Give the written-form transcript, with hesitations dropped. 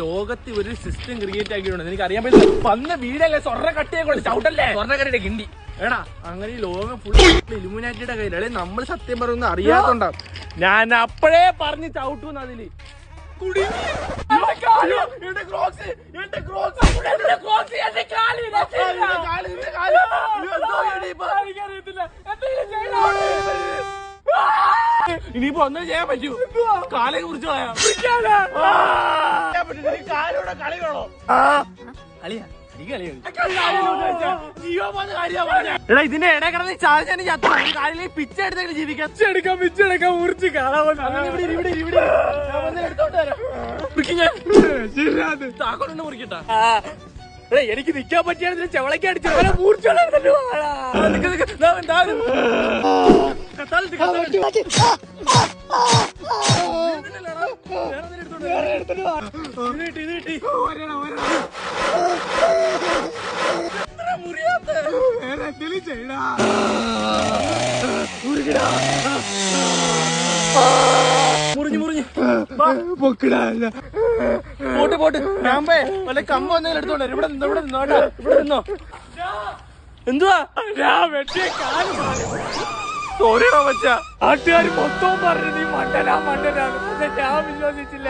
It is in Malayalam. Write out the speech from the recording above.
ലോകത്ത് ഒരു സിസ്റ്റം ക്രിയേറ്റ് ആക്കിയിട്ടുണ്ട്. എനിക്ക് അറിയാൻ പറ്റില്ല. വന്ന വീടല്ലേ സ്വർണ്ണ കട്ടിയെ ചവിട്ടല്ലേ സ്വർണ്ണ കട്ടിയുടെ കിണ്ടി. എടാ അങ്ങനെ ഈ ലോകം ഫുൾ ഇലുമിനാറ്റിയുടെ കയ്യിലല്ലേ. നമ്മൾ സത്യം പറയുന്ന അറിയാത്തോണ്ടാ. ഞാൻ അപ്പഴേ പറഞ്ഞ് ചവിട്ടൂന്ന് അതില്. ഇനിയിപ്പോ ഒന്നും ചെയ്യാൻ പറ്റൂ. കാലെ കുറിച്ച് കളി വേണോ? കളിയാ എടാ ഇതിന്റെ ഇട കിടന്ന് ചാർജ് കാലിൽ പിച്ച എടുത്തെങ്കിലും ജീവിക്കാം. പിച്ചെടുക്കാം ഊർച്ച് കാണാൻ താക്കോണ്ട് മുറിക്കട്ടാ. എനിക്ക് നിക്കാൻ പറ്റിയാണെങ്കിൽ ചെവളയ്ക്ക് അടിച്ചു പോട്ട് ഞാമ്പേ വല്ല കമ്പ് വന്നതിൽ എടുത്തോണ്ട് ഇവിടെ നിന്നോ. എന്തുവാ സോറിയാണോ വെച്ച നാട്ടുകാർ മൊത്തവും പറഞ്ഞു നീ മണ്ടനാ. ഞാൻ വിശ്വസിച്ചില്ല.